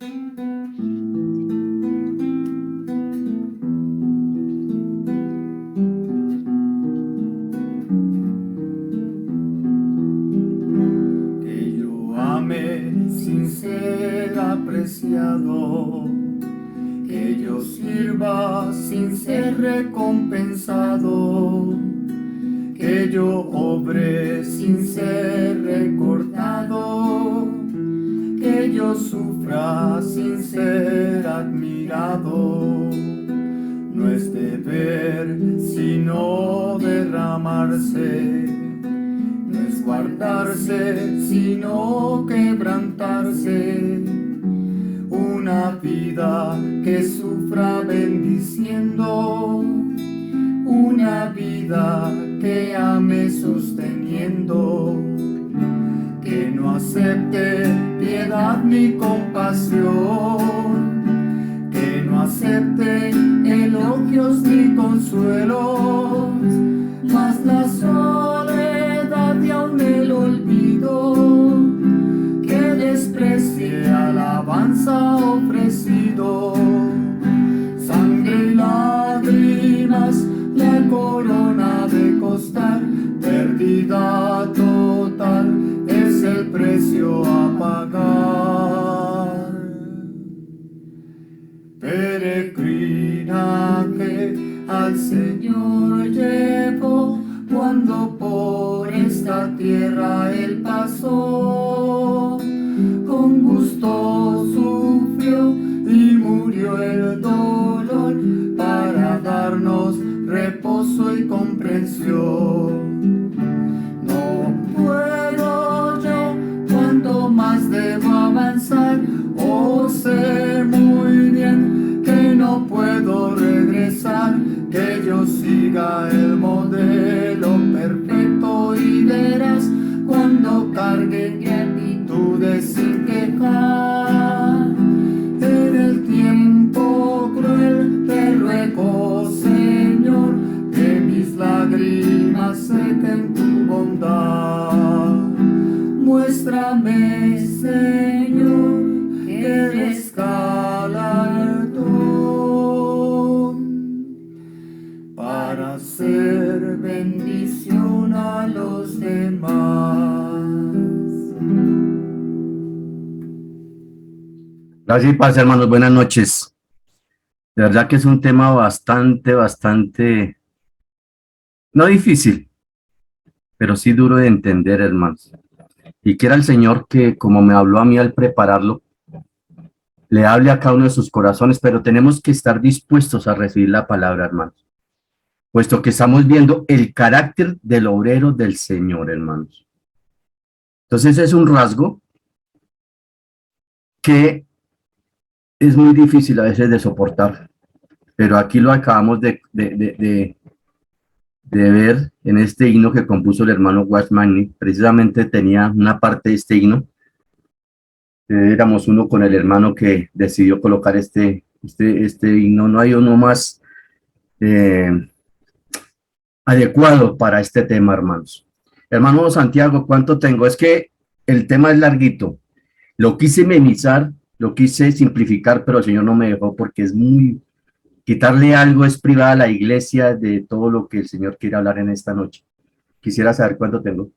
Que yo ame sin ser apreciado, que yo sirva sin ser recompensado, que yo obre sin ser recordado, que yo sufra sin ser admirado. No es deber sino derramarse, no es guardarse sino quebrantarse. Una vida que sufra bendiciendo, una vida que ame sosteniendo, que no acepte piedad ni compasión, que no acepte elogios ni consuelos, mas la soledad y aun el olvido, que desprecie alabanza ofrecido. Sangre y lágrimas la corona de costar, pérdida total es el precio a pagar. Peregrina que al Señor llevó cuando por esta tierra Él pasó, con gusto sufrió y murió el dolor para darnos reposo y comprensión. No puedo yo, cuanto más debo avanzar, sé muy bien que no puedo regresar, que yo siga el modelo perfecto y verás cuando cargue gratitudes sin quejar. En el tiempo cruel te ruego, Señor, que mis lágrimas sequen tu bondad. Muéstrame, Señor, que eres galardón para ser bendición a los demás. Gracias y paz, hermanos. Buenas noches. De verdad que es un tema bastante, no difícil, pero sí duro de entender, hermanos. Y quiera el Señor que, como me habló a mí al prepararlo, le hable a cada uno de sus corazones, pero tenemos que estar dispuestos a recibir la palabra, hermanos. Puesto que estamos viendo el carácter del obrero del Señor, hermanos. Entonces es un rasgo que es muy difícil a veces de soportar, pero aquí lo acabamos de ver en este himno que compuso el hermano Watchman. Precisamente tenía una parte de este himno. Éramos uno con el hermano que decidió colocar este himno. No hay uno más adecuado para este tema, hermanos. Hermano Santiago, ¿cuánto tengo? Es que el tema es larguito. Lo quise minimizar, lo quise simplificar, pero el Señor no me dejó porque es muy... Quitarle algo es privar a la iglesia de todo lo que el Señor quiere hablar en esta noche. Quisiera saber cuánto tengo.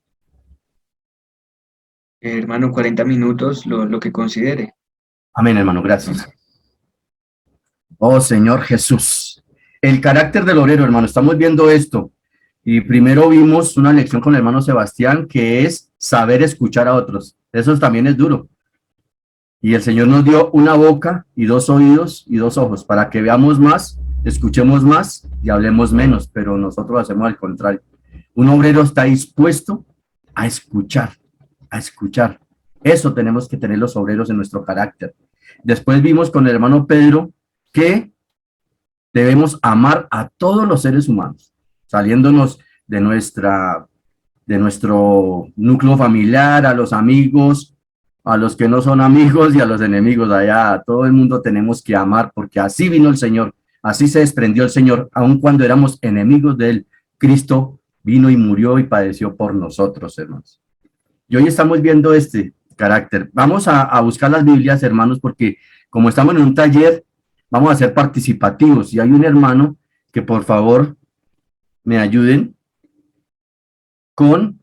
Hermano, 40 minutos, lo que considere. Amén, hermano, gracias. Oh, Señor Jesús. El carácter del obrero, hermano, estamos viendo esto. Y primero vimos una lección con el hermano Sebastián, que es saber escuchar a otros. Eso también es duro. Y el Señor nos dio una boca y 2 oídos y 2 ojos para que veamos más, escuchemos más y hablemos menos, pero nosotros hacemos al contrario. Un obrero está dispuesto a escuchar, a escuchar. Eso tenemos que tener los obreros en nuestro carácter. Después vimos con el hermano Pedro que debemos amar a todos los seres humanos, saliéndonos de nuestro núcleo familiar, a los amigos, a los que no son amigos y a los enemigos. Allá a todo el mundo tenemos que amar, porque así vino el Señor, así se desprendió el Señor, aun cuando éramos enemigos de él. Cristo vino y murió y padeció por nosotros, hermanos. Y hoy estamos viendo este carácter. Vamos a buscar las Biblias, hermanos, porque como estamos en un taller, vamos a ser participativos. Y hay un hermano que por favor me ayuden con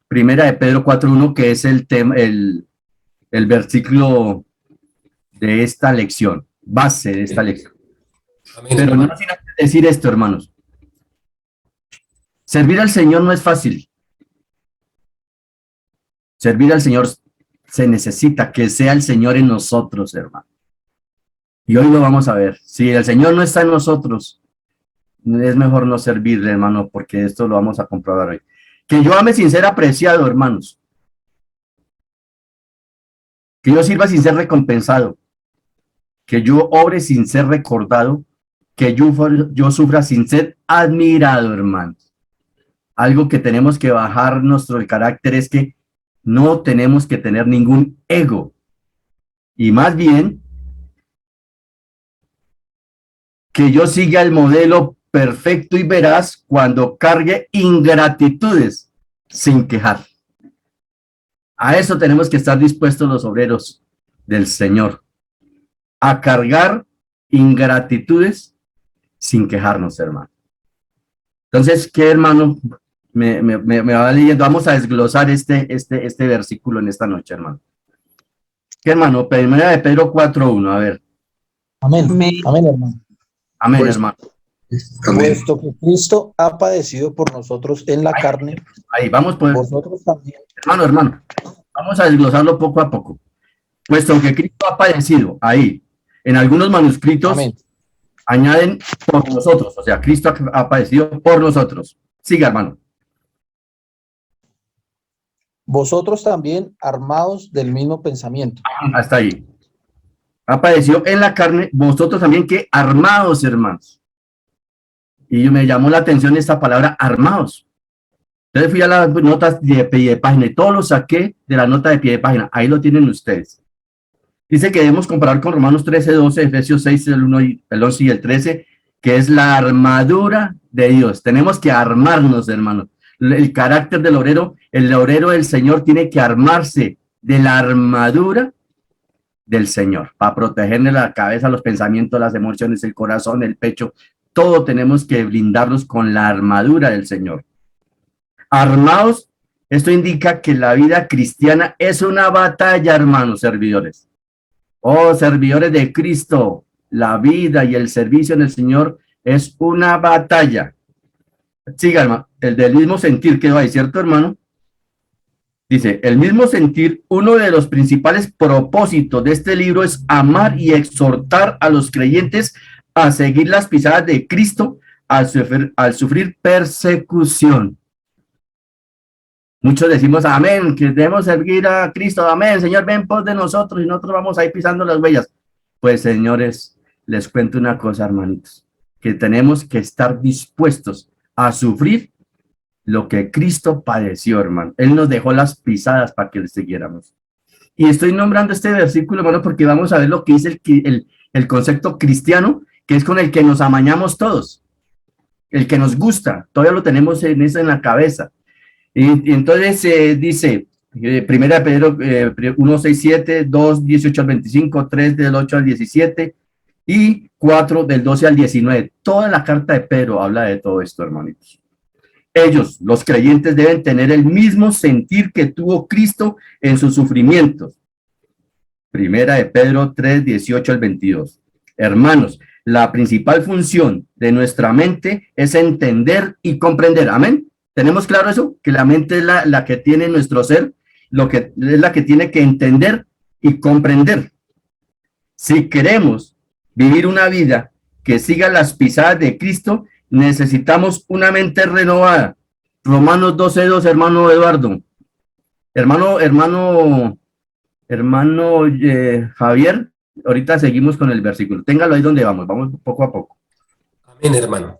Primera de Pedro 4:1, que es el tema, el versículo de esta lección, base de esta lección. Amén, Pero hermano. no sin antes decir esto, hermanos. Servir al Señor no es fácil. Servir al Señor se necesita que sea el Señor en nosotros, hermano. Y hoy lo vamos a ver. Si el Señor no está en nosotros, es mejor no servirle, hermano, porque esto lo vamos a comprobar hoy. Que yo ame sin ser apreciado, hermanos. Que yo sirva sin ser recompensado. Que yo obre sin ser recordado. Que yo sufra sin ser admirado, hermanos. Algo que tenemos que bajar nuestro carácter es que no tenemos que tener ningún ego. Y más bien, que yo siga el modelo perfecto y veraz cuando cargue ingratitudes sin quejar. A eso tenemos que estar dispuestos los obreros del Señor, a cargar ingratitudes sin quejarnos, hermano. Entonces, ¿qué, hermano? Me va leyendo. Vamos a desglosar este versículo en esta noche, hermano. ¿Qué, hermano? Primera de Pedro 4:1, a ver. Amén. Amén, hermano. Amén, Pues, hermano. Amén. Puesto que Cristo ha padecido por nosotros en la carne, Ahí, vamos pues. vosotros también. Hermano, vamos a desglosarlo poco a poco. Puesto que Cristo ha padecido, ahí, en algunos manuscritos, Amén. añaden por nosotros, o sea, Cristo ha padecido por nosotros. Siga, hermano. Vosotros también armados del mismo pensamiento. Hasta ahí. Ha padecido en la carne, vosotros también que armados, hermanos. Y me llamó la atención esta palabra, armados. Entonces fui a las notas de pie de página y todo lo saqué de la nota de pie de página. Ahí lo tienen ustedes. Dice que debemos comparar con Romanos 13:12, Efesios 6, el 1 y el 11 y el 13, que es la armadura de Dios. Tenemos que armarnos, hermanos. El carácter del obrero, el obrero del Señor tiene que armarse de la armadura del Señor para protegerle la cabeza, los pensamientos, las emociones, el corazón, el pecho. Todo tenemos que blindarnos con la armadura del Señor. Armados, esto indica que la vida cristiana es una batalla, hermanos servidores. Oh, servidores de Cristo, la vida y el servicio en el Señor es una batalla. Siga, hermano, el del mismo sentir quedó ahí, ¿cierto, hermano? Dice, el mismo sentir, uno de los principales propósitos de este libro es amar y exhortar a los creyentes a seguir las pisadas de Cristo al sufrir persecución. Muchos decimos, amén, que debemos seguir a Cristo, amén, Señor, ven pos de nosotros y nosotros vamos a ir pisando las huellas. Pues, señores, les cuento una cosa, hermanitos, que tenemos que estar dispuestos a sufrir lo que Cristo padeció, hermano. Él nos dejó las pisadas para que le siguiéramos. Y estoy nombrando este versículo, hermano, porque vamos a ver lo que dice el concepto cristiano, que es con el que nos amañamos todos, el que nos gusta, todavía lo tenemos en eso en la cabeza. Y entonces dice, primera de Pedro 1, 6, 7, 2, 18 al 25, 3 del 8 al 17 y 4 del 12 al 19. Toda la carta de Pedro habla de todo esto, hermanitos. Ellos, los creyentes, deben tener el mismo sentir que tuvo Cristo en sus sufrimientos. Primera de Pedro 3, 18 al 22. Hermanos, la principal función de nuestra mente es entender y comprender. Amén. ¿Tenemos claro eso? Que la mente es la que tiene nuestro ser, es la que tiene que entender y comprender. Si queremos vivir una vida que siga las pisadas de Cristo, necesitamos una mente renovada. Romanos 12:2, hermano Eduardo. Hermano Javier, ahorita seguimos con el versículo. Téngalo ahí donde vamos poco a poco. Amén, hermano.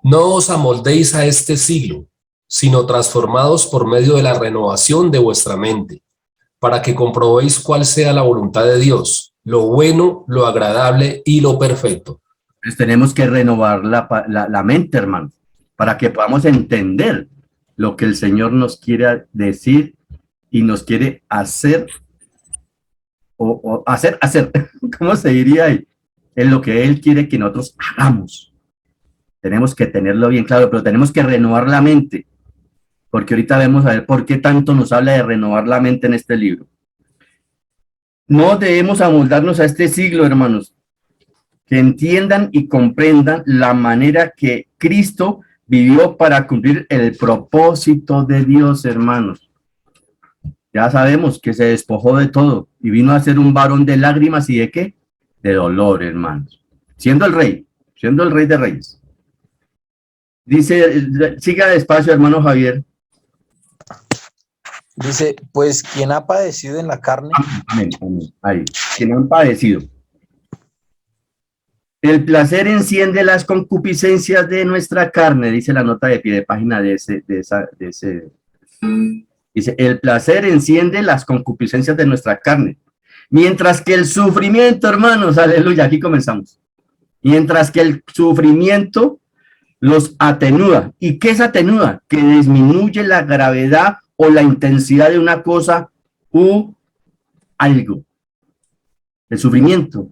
No os amoldéis a este siglo, sino transformados por medio de la renovación de vuestra mente, para que comprobéis cuál sea la voluntad de Dios, lo bueno, lo agradable y lo perfecto. Entonces tenemos que renovar la mente, hermano, para que podamos entender lo que el Señor nos quiere decir y nos quiere hacer o hacer, ¿cómo se diría ahí? En lo que Él quiere que nosotros hagamos. Tenemos que tenerlo bien claro, pero tenemos que renovar la mente, porque ahorita vamos a ver por qué tanto nos habla de renovar la mente en este libro. No debemos amoldarnos a este siglo, hermanos, que entiendan y comprendan la manera que Cristo vivió para cumplir el propósito de Dios, hermanos. Ya sabemos que se despojó de todo y vino a ser un varón de lágrimas y de qué? De dolor, hermanos. Siendo el rey de reyes. Dice, siga despacio, hermano Javier. Dice, pues quien ha padecido en la carne, Amén, amén. Ahí, quien han padecido. El placer enciende las concupiscencias de nuestra carne, dice la nota de pie de página de ese. Dice, el placer enciende las concupiscencias de nuestra carne. Mientras que el sufrimiento, hermanos, aleluya, aquí comenzamos. Mientras que el sufrimiento los atenúa. ¿Y qué es atenúa? Que disminuye la gravedad o la intensidad de una cosa u algo. El sufrimiento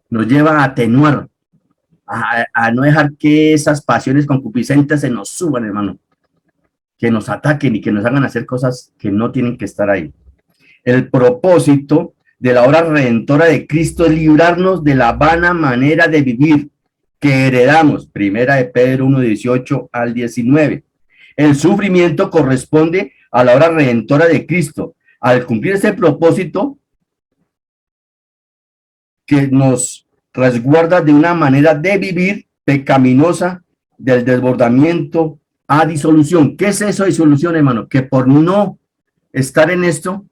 nos lleva a atenuar, a no dejar que esas pasiones concupiscentes se nos suban, hermano, que nos ataquen y que nos hagan hacer cosas que no tienen que estar ahí. El propósito de la obra redentora de Cristo es librarnos de la vana manera de vivir que heredamos, primera de Pedro 1, 18 al 19. El sufrimiento corresponde a la obra redentora de Cristo. Al cumplir ese propósito que nos resguarda de una manera de vivir pecaminosa, del desbordamiento a disolución. ¿Qué es eso, disolución, hermano? Que por no estar en esto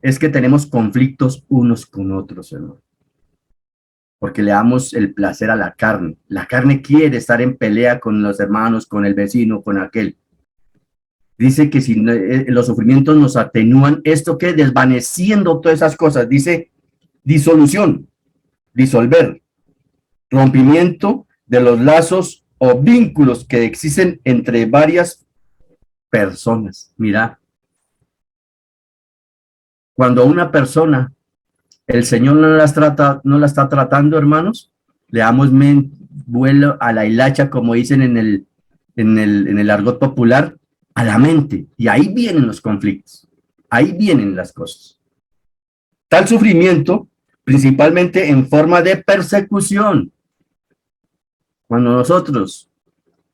es que tenemos conflictos unos con otros, hermano. Porque le damos el placer a la carne. La carne quiere estar en pelea con los hermanos, con el vecino, con aquel. Dice que si los sufrimientos nos atenúan, esto que desvaneciendo todas esas cosas, dice disolución, disolver, rompimiento de los lazos o vínculos que existen entre varias personas. Mira, cuando una persona, el Señor no la está tratando, hermanos, le damos vuelo a la hilacha, como dicen en el argot popular, a la mente, y ahí vienen los conflictos, ahí vienen las cosas. Tal sufrimiento, principalmente en forma de persecución. Cuando nosotros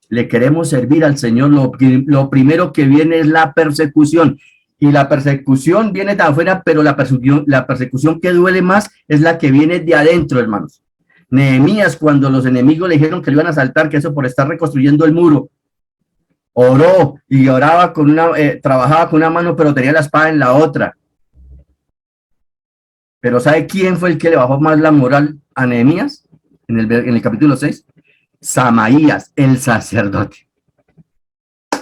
le queremos servir al Señor, lo primero que viene es la persecución, y la persecución viene de afuera, pero la persecución que duele más es la que viene de adentro, hermanos. Nehemías, cuando los enemigos le dijeron que le iban a asaltar, que eso por estar reconstruyendo el muro, oró y oraba trabajaba con una mano, pero tenía la espada en la otra. Pero ¿sabe quién fue el que le bajó más la moral a Nehemías? En el capítulo 6, Samaías, el sacerdote,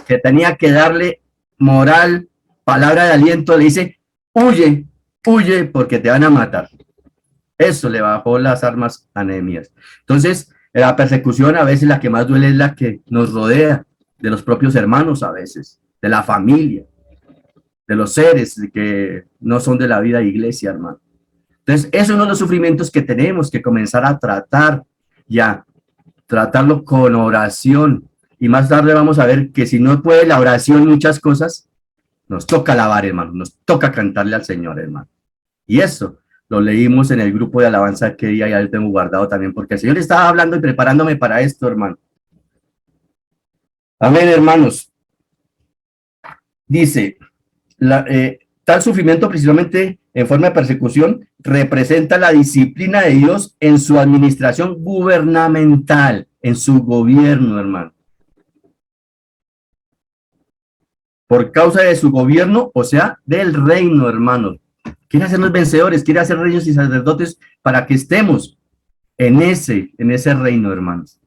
que tenía que darle moral, palabra de aliento, le dice, huye, huye, porque te van a matar. Eso le bajó las armas a Nehemías. Entonces, la persecución a veces la que más duele es la que nos rodea, de los propios hermanos a veces, de la familia, de los seres que no son de la vida de iglesia, hermano. Entonces, eso es uno de los sufrimientos que tenemos que comenzar a tratar ya, tratarlo con oración. Y más tarde vamos a ver que si no puede la oración muchas cosas, nos toca alabar, hermano, nos toca cantarle al Señor, hermano. Y eso lo leímos en el grupo de alabanza que ya lo tengo guardado también, porque el Señor estaba hablando y preparándome para esto, hermano. Amén, hermanos. Dice, tal sufrimiento precisamente en forma de persecución representa la disciplina de Dios en su administración gubernamental, en su gobierno, hermano. Por causa de su gobierno, o sea, del reino, hermanos. Quiere hacernos vencedores, quiere hacer reyes y sacerdotes para que estemos en ese reino, hermanos.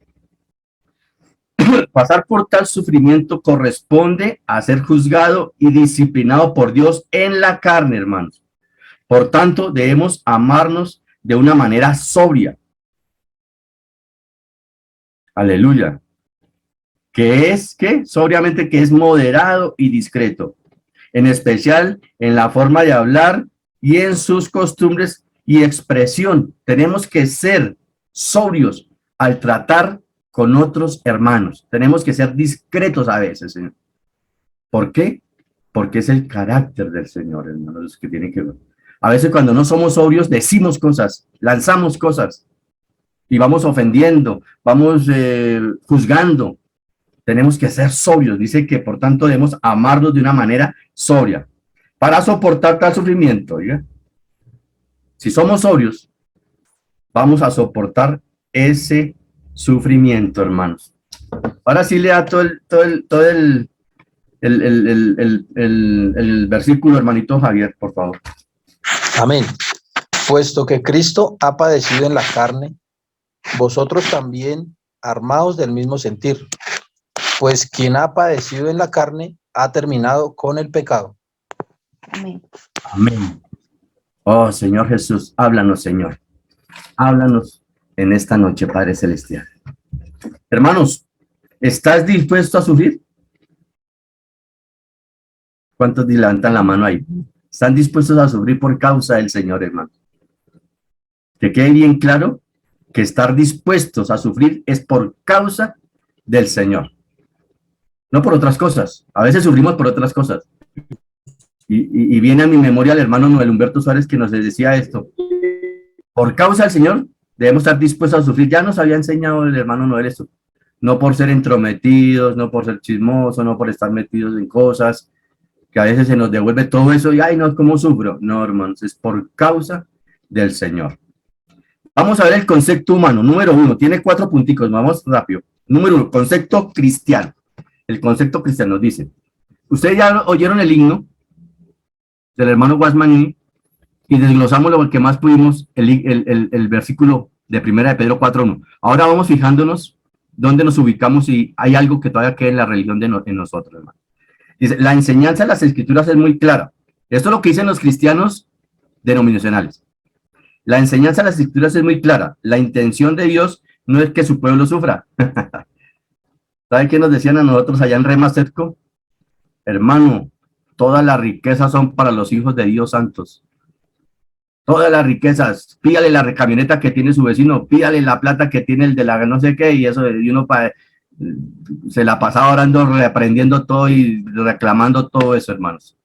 Pasar por tal sufrimiento corresponde a ser juzgado y disciplinado por Dios en la carne, hermanos. Por tanto, debemos amarnos de una manera sobria. Aleluya. Sobriamente, que es moderado y discreto, en especial en la forma de hablar y en sus costumbres, y expresión. Tenemos que ser sobrios al tratar con otros hermanos. Tenemos que ser discretos a veces, Señor. ¿Por qué? Porque es el carácter del Señor, hermanos, que tiene que ver. A veces cuando no somos sobrios decimos cosas, lanzamos cosas y vamos ofendiendo, vamos juzgando. Tenemos que ser sobrios. Dice que por tanto debemos amarnos de una manera sobria para soportar tal sufrimiento. ¿Oiga? Si somos sobrios, vamos a soportar ese sufrimiento, hermanos. Ahora sí lea todo el versículo, hermanito Javier, por favor. Amén. Puesto que Cristo ha padecido en la carne, vosotros también armaos del mismo sentir. Pues quien ha padecido en la carne ha terminado con el pecado. Amén. Amén. Oh, Señor Jesús, háblanos, Señor. Háblanos en esta noche, Padre Celestial. Hermanos, ¿estás dispuesto a sufrir? ¿Cuántos levantan la mano ahí? ¿Están dispuestos a sufrir por causa del Señor, hermano? Que quede bien claro que estar dispuestos a sufrir es por causa del Señor. No por otras cosas. A veces sufrimos por otras cosas. Y viene a mi memoria el hermano Noel Humberto Suárez que nos decía esto. Por causa del Señor debemos estar dispuestos a sufrir. Ya nos había enseñado el hermano Noel esto. No por ser entrometidos, no por ser chismosos, no por estar metidos en cosas, que a veces se nos devuelve todo eso y, ay, no, ¿cómo sufro? No, hermanos, es por causa del Señor. Vamos a ver el concepto humano. Número 1, tiene 4 punticos, vamos rápido. Número 1, concepto cristiano. El concepto cristiano dice, ustedes ya oyeron el himno del hermano Guasmani y desglosamos lo que más pudimos, el versículo de Primera de Pedro 4:1. Ahora vamos fijándonos dónde nos ubicamos y hay algo que todavía queda en la religión en nosotros, hermano. Dice, la enseñanza de las Escrituras es muy clara. Esto es lo que dicen los cristianos denominacionales. La enseñanza de las Escrituras es muy clara. La intención de Dios no es que su pueblo sufra. ¿Saben qué nos decían a nosotros allá en Rema Setco? Hermano, todas las riquezas son para los hijos de Dios santos. Todas las riquezas. Pídale la camioneta que tiene su vecino, pídale la plata que tiene el de la no sé qué, y eso, y uno se la pasaba orando, reaprendiendo todo y reclamando todo eso, hermanos.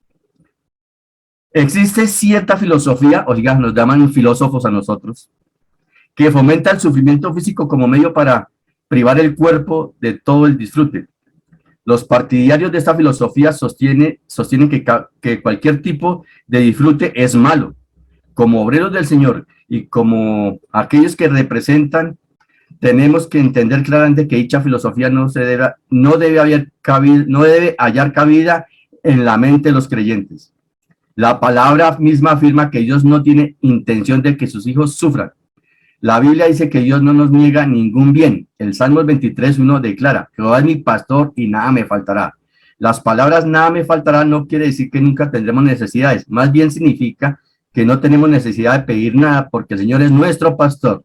Existe cierta filosofía, oiga, nos llaman filósofos a nosotros, que fomenta el sufrimiento físico como medio para privar el cuerpo de todo el disfrute. Los partidarios de esta filosofía sostienen que cualquier tipo de disfrute es malo. Como obreros del Señor y como aquellos que representan, tenemos que entender claramente que dicha filosofía no debe hallar cabida en la mente de los creyentes. La palabra misma afirma que Dios no tiene intención de que sus hijos sufran. La Biblia dice que Dios no nos niega ningún bien. El Salmo 23:1 declara, Jehová es mi pastor y nada me faltará. Las palabras nada me faltará no quiere decir que nunca tendremos necesidades. Más bien significa que no tenemos necesidad de pedir nada porque el Señor es nuestro pastor.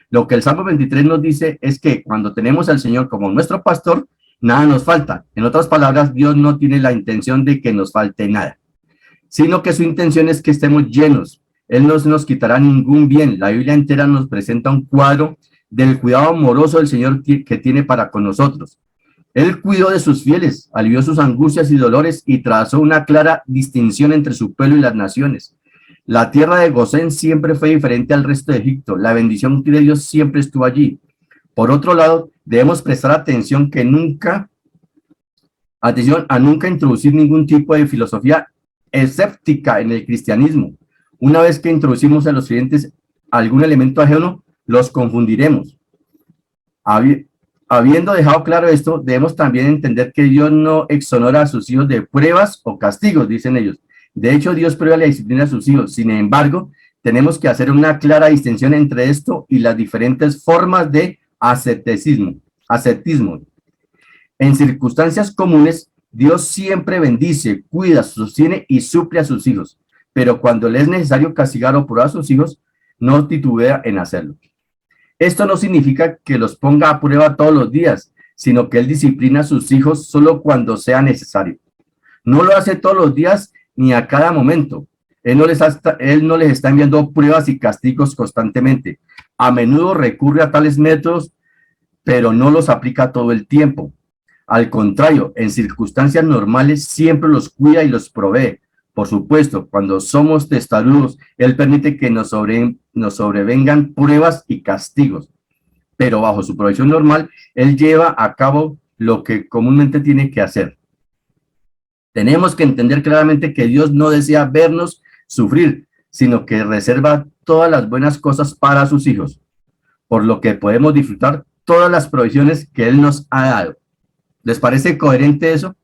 Lo que el Salmo 23 nos dice es que cuando tenemos al Señor como nuestro pastor, nada nos falta. En otras palabras, Dios no tiene la intención de que nos falte nada, sino que su intención es que estemos llenos. Él no nos quitará ningún bien. La Biblia entera nos presenta un cuadro del cuidado amoroso del Señor que tiene para con nosotros. Él cuidó de sus fieles, alivió sus angustias y dolores y trazó una clara distinción entre su pueblo y las naciones. La tierra de Gosén siempre fue diferente al resto de Egipto. La bendición de Dios siempre estuvo allí. Por otro lado, debemos prestar atención a nunca introducir ningún tipo de filosofía escéptica en el cristianismo. Una vez que introducimos a los creyentes algún elemento ajeno, los confundiremos. Habiendo dejado claro esto, debemos también entender que Dios no exonera a sus hijos de pruebas o castigos, dicen ellos. De hecho, Dios prueba la disciplina a sus hijos. Sin embargo, tenemos que hacer una clara distinción entre esto y las diferentes formas de ascetismo. En circunstancias comunes, Dios siempre bendice, cuida, sostiene y suple a sus hijos. Pero cuando le es necesario castigar o probar a sus hijos, no titubea en hacerlo. Esto no significa que los ponga a prueba todos los días, sino que Él disciplina a sus hijos solo cuando sea necesario. No lo hace todos los días ni a cada momento. Él no les está enviando pruebas y castigos constantemente. A menudo recurre a tales métodos, pero no los aplica todo el tiempo. Al contrario, en circunstancias normales siempre los cuida y los provee. Por supuesto, cuando somos testarudos, Él permite que nos sobrevengan pruebas y castigos. Pero bajo su provisión normal, Él lleva a cabo lo que comúnmente tiene que hacer. Tenemos que entender claramente que Dios no desea vernos sufrir, sino que reserva todas las buenas cosas para sus hijos, por lo que podemos disfrutar todas las provisiones que Él nos ha dado. ¿Les parece coherente eso?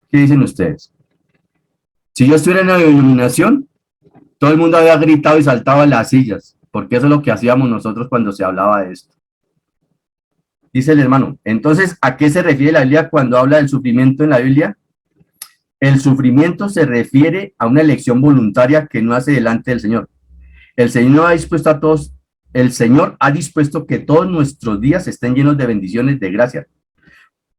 ¿Qué dicen ustedes? Si yo estuviera en la iluminación, todo el mundo había gritado y saltado en las sillas, porque eso es lo que hacíamos nosotros cuando se hablaba de esto. Dice el hermano, entonces, ¿a qué se refiere la Biblia cuando habla del sufrimiento en la Biblia? El sufrimiento se refiere a una elección voluntaria que no hace delante del Señor. El Señor ha dispuesto que todos nuestros días estén llenos de bendiciones, de gracia.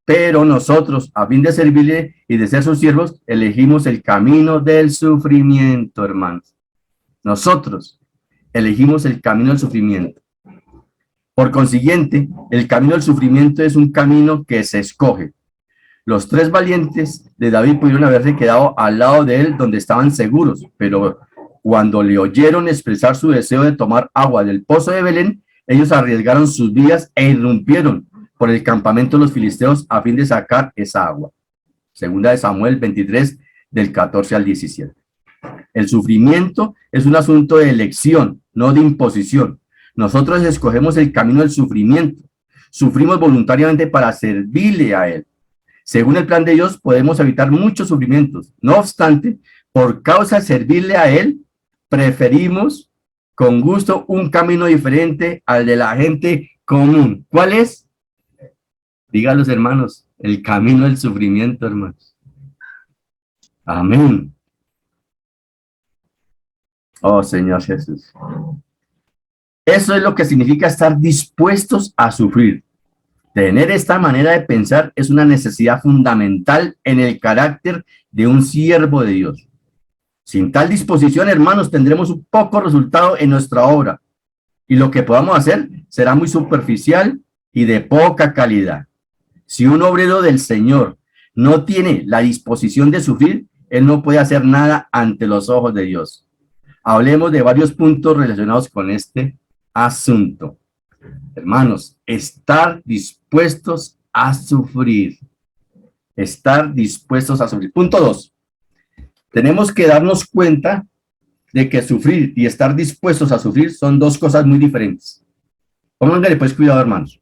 Pero nosotros, a fin de servirle y de ser sus siervos, elegimos el camino del sufrimiento, hermanos. Nosotros elegimos el camino del sufrimiento. Por consiguiente, el camino del sufrimiento es un camino que se escoge. Los 3 valientes de David pudieron haberse quedado al lado de él donde estaban seguros, pero cuando le oyeron expresar su deseo de tomar agua del pozo de Belén, ellos arriesgaron sus vidas e irrumpieron por el campamento de los filisteos a fin de sacar esa agua. Segunda de Samuel 23, del 14 al 17. El sufrimiento es un asunto de elección, no de imposición. Nosotros escogemos el camino del sufrimiento. Sufrimos voluntariamente para servirle a Él. Según el plan de Dios, podemos evitar muchos sufrimientos. No obstante, por causa de servirle a Él, preferimos con gusto un camino diferente al de la gente común. ¿Cuál es? Digan los hermanos, el camino del sufrimiento, hermanos. Amén. Oh, Señor Jesús. Eso es lo que significa estar dispuestos a sufrir. Tener esta manera de pensar es una necesidad fundamental en el carácter de un siervo de Dios. Sin tal disposición, hermanos, tendremos un poco resultado en nuestra obra, y lo que podamos hacer será muy superficial y de poca calidad. Si un obrero del Señor no tiene la disposición de sufrir, él no puede hacer nada ante los ojos de Dios. Hablemos de varios puntos relacionados con este asunto. Hermanos, estar dispuestos a sufrir. Estar dispuestos a sufrir. Punto 2. Tenemos que darnos cuenta de que sufrir y estar dispuestos a sufrir son 2 cosas muy diferentes. Pónganle pues cuidado, hermanos.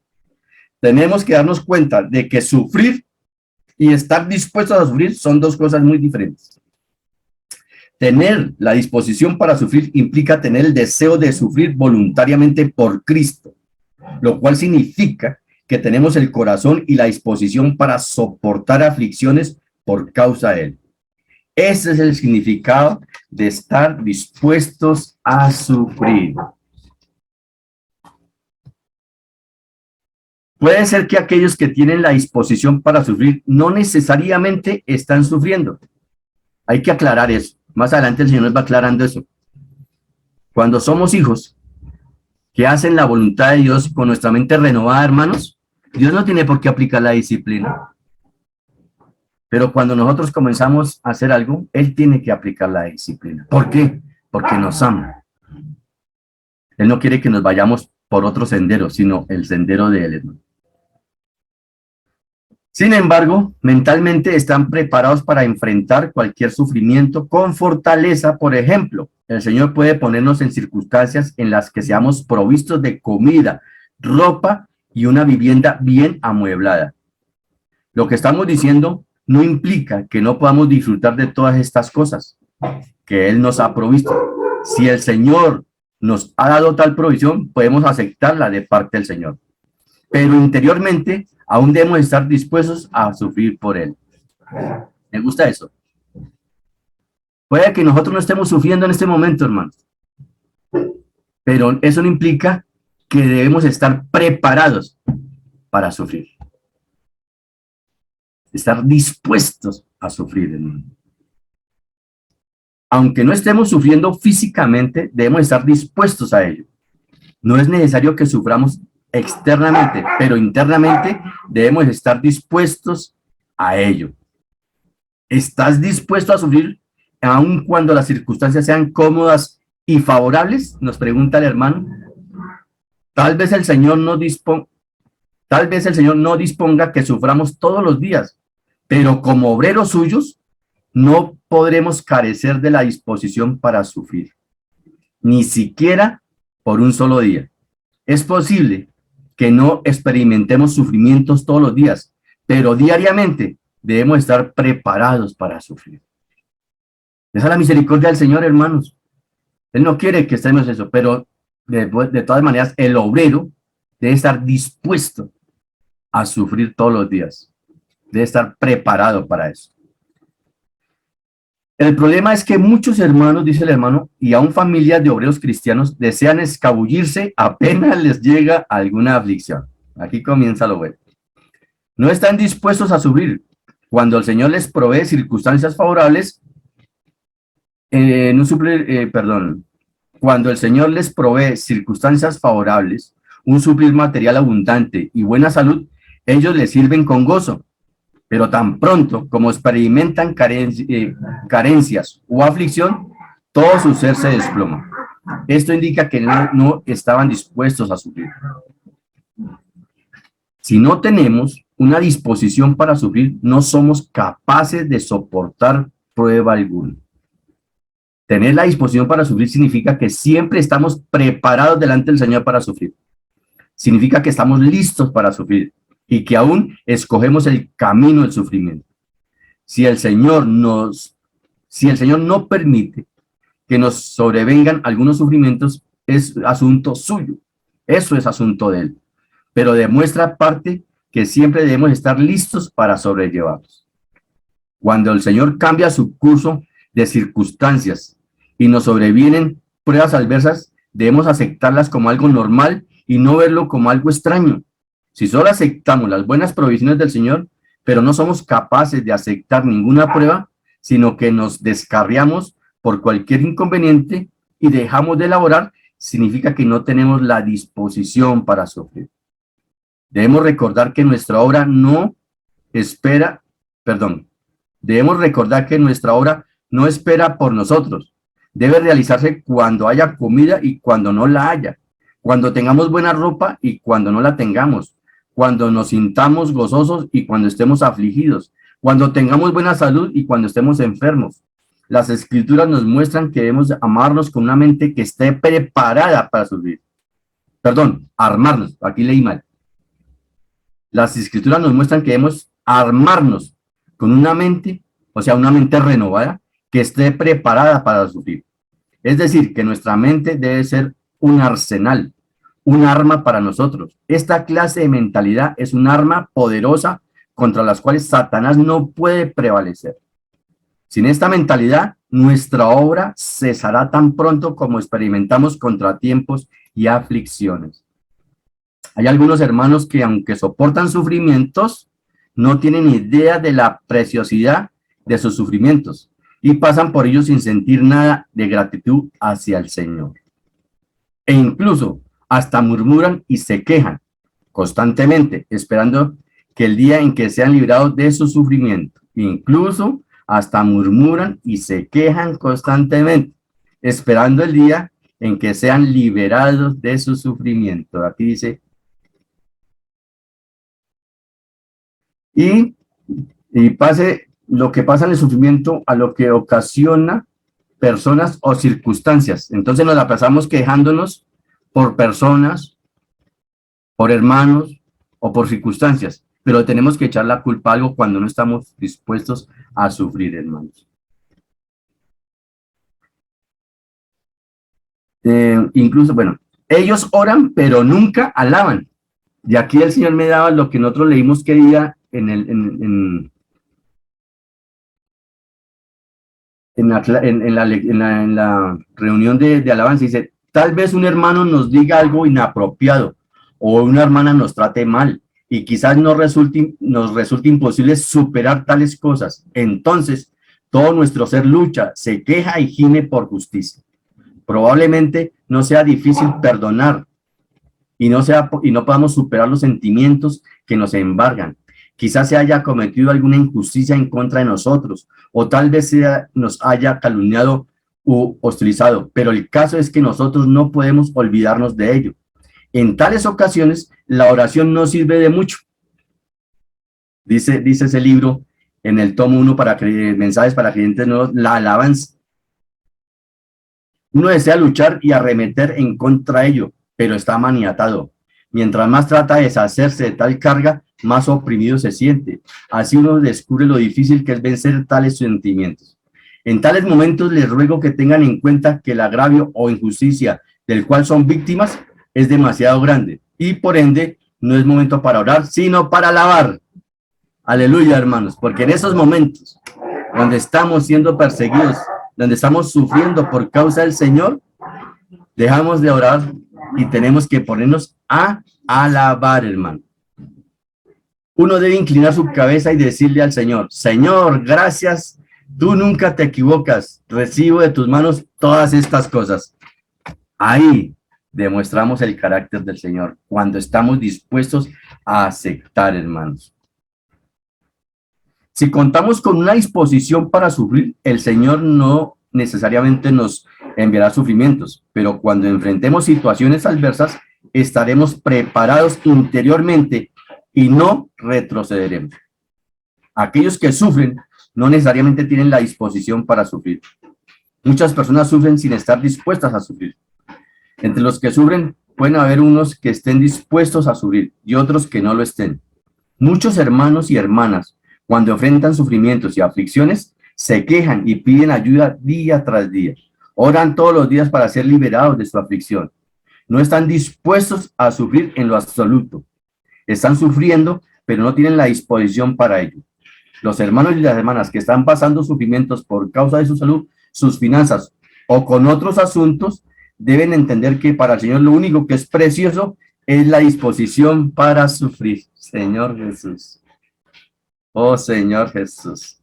Tenemos que darnos cuenta de que sufrir y estar dispuestos a sufrir son 2 cosas muy diferentes. Tener la disposición para sufrir implica tener el deseo de sufrir voluntariamente por Cristo, lo cual significa que tenemos el corazón y la disposición para soportar aflicciones por causa de Él. Ese es el significado de estar dispuestos a sufrir. Puede ser que aquellos que tienen la disposición para sufrir no necesariamente están sufriendo. Hay que aclarar eso. Más adelante el Señor nos va aclarando eso. Cuando somos hijos que hacen la voluntad de Dios con nuestra mente renovada, hermanos, Dios no tiene por qué aplicar la disciplina. Pero cuando nosotros comenzamos a hacer algo, Él tiene que aplicar la disciplina. ¿Por qué? Porque nos ama. Él no quiere que nos vayamos por otro sendero, sino el sendero de Él, hermano. Sin embargo, mentalmente están preparados para enfrentar cualquier sufrimiento con fortaleza. Por ejemplo, el Señor puede ponernos en circunstancias en las que seamos provistos de comida, ropa y una vivienda bien amueblada. Lo que estamos diciendo no implica que no podamos disfrutar de todas estas cosas que Él nos ha provisto. Si el Señor nos ha dado tal provisión, podemos aceptarla de parte del Señor. Pero interiormente aún debemos estar dispuestos a sufrir por Él. ¿Me gusta eso? Puede que nosotros no estemos sufriendo en este momento, hermanos. Pero eso no implica que debemos estar preparados para sufrir. Estar dispuestos a sufrir, hermano. Aunque no estemos sufriendo físicamente, debemos estar dispuestos a ello. No es necesario que suframos externamente, pero internamente debemos estar dispuestos a ello. ¿Estás dispuesto a sufrir aun cuando las circunstancias sean cómodas y favorables? Nos pregunta el hermano. Tal vez el Señor no disponga que suframos todos los días, pero como obreros suyos no podremos carecer de la disposición para sufrir, ni siquiera por un solo día. Es posible que no experimentemos sufrimientos todos los días, pero diariamente debemos estar preparados para sufrir. Esa es la misericordia del Señor, hermanos. Él no quiere que estemos eso, pero de todas maneras el obrero debe estar dispuesto a sufrir todos los días. Debe estar preparado para eso. El problema es que muchos hermanos, dice el hermano, y aún familias de obreros cristianos desean escabullirse apenas les llega alguna aflicción. Aquí comienza lo bueno. No están dispuestos a sufrir. Cuando el Señor les provee circunstancias favorables, cuando el Señor les provee circunstancias favorables, un suplir material abundante y buena salud, ellos les sirven con gozo. Pero tan pronto como experimentan carencias o aflicción, todo su ser se desploma. Esto indica que no estaban dispuestos a sufrir. Si no tenemos una disposición para sufrir, no somos capaces de soportar prueba alguna. Tener la disposición para sufrir significa que siempre estamos preparados delante del Señor para sufrir. Significa que estamos listos para sufrir y que aún escogemos el camino del sufrimiento. Si el Señor no permite que nos sobrevengan algunos sufrimientos, es asunto suyo. Eso es asunto de Él. Pero demuestra parte que siempre debemos estar listos para sobrellevarlos. Cuando el Señor cambia su curso de circunstancias y nos sobrevienen pruebas adversas, debemos aceptarlas como algo normal y no verlo como algo extraño. Si solo aceptamos las buenas provisiones del Señor, pero no somos capaces de aceptar ninguna prueba, sino que nos descarriamos por cualquier inconveniente y dejamos de elaborar, significa que no tenemos la disposición para sufrir. Debemos recordar que nuestra obra no espera por nosotros. Debe realizarse cuando haya comida y cuando no la haya, cuando tengamos buena ropa y cuando no la tengamos, cuando nos sintamos gozosos y cuando estemos afligidos, cuando tengamos buena salud y cuando estemos enfermos. Las Escrituras nos muestran que debemos amarnos con una mente que esté preparada para sufrir. Armarnos, aquí leí mal. Las Escrituras nos muestran que debemos armarnos con una mente, o sea, una mente renovada, que esté preparada para sufrir. Es decir, que nuestra mente debe ser un arsenal, un arma para nosotros. Esta clase de mentalidad es un arma poderosa contra las cuales Satanás no puede prevalecer. Sin esta mentalidad, nuestra obra cesará tan pronto como experimentamos contratiempos y aflicciones. Hay algunos hermanos que, aunque soportan sufrimientos, no tienen idea de la preciosidad de sus sufrimientos y pasan por ellos sin sentir nada de gratitud hacia el Señor. E incluso hasta murmuran y se quejan constantemente, esperando que el día en que sean librados de su sufrimiento. Incluso hasta murmuran y se quejan constantemente, esperando el día en que sean liberados de su sufrimiento. Aquí dice, y pase lo que pasa en el sufrimiento a lo que ocasiona personas o circunstancias. Entonces nos la pasamos quejándonos por personas, por hermanos o por circunstancias, pero tenemos que echar la culpa a algo cuando no estamos dispuestos a sufrir, hermanos. Incluso, ellos oran, pero nunca alaban. Y aquí el Señor me daba lo que nosotros leímos que día en la reunión de alabanza. Dice, tal vez un hermano nos diga algo inapropiado o una hermana nos trate mal y quizás nos resulte imposible superar tales cosas. Entonces, todo nuestro ser lucha, se queja y gime por justicia. Probablemente no sea difícil perdonar y no podamos superar los sentimientos que nos embargan. Quizás se haya cometido alguna injusticia en contra de nosotros, o tal vez nos haya calumniado u hostilizado, pero el caso es que nosotros no podemos olvidarnos de ello. En tales ocasiones, la oración no sirve de mucho. Dice ese libro en el tomo 1 mensajes para creyentes nuevos, la alabanza. Uno desea luchar y arremeter en contra de ello, pero está maniatado. Mientras más trata de deshacerse de tal carga, más oprimido se siente. Así uno descubre lo difícil que es vencer tales sentimientos. En tales momentos les ruego que tengan en cuenta que el agravio o injusticia del cual son víctimas es demasiado grande y por ende no es momento para orar, sino para alabar. Aleluya, hermanos, porque en esos momentos donde estamos siendo perseguidos, donde estamos sufriendo por causa del Señor, dejamos de orar y tenemos que ponernos a alabar, hermano. Uno debe inclinar su cabeza y decirle al Señor, Señor, gracias, tú nunca te equivocas, recibo de tus manos todas estas cosas. Ahí demostramos el carácter del Señor, cuando estamos dispuestos a aceptar, hermanos. Si contamos con una disposición para sufrir, el Señor no necesariamente nos enviará sufrimientos, pero cuando enfrentemos situaciones adversas, estaremos preparados interiormente y no retrocederemos. Aquellos que sufren no necesariamente tienen la disposición para sufrir. Muchas personas sufren sin estar dispuestas a sufrir. Entre los que sufren pueden haber unos que estén dispuestos a sufrir y otros que no lo estén. Muchos hermanos y hermanas, cuando enfrentan sufrimientos y aflicciones, se quejan y piden ayuda día tras día. Oran todos los días para ser liberados de su aflicción. No están dispuestos a sufrir en lo absoluto. Están sufriendo, pero no tienen la disposición para ello. Los hermanos y las hermanas que están pasando sufrimientos por causa de su salud, sus finanzas o con otros asuntos, deben entender que para el Señor lo único que es precioso es la disposición para sufrir. Señor Jesús. Oh, Señor Jesús.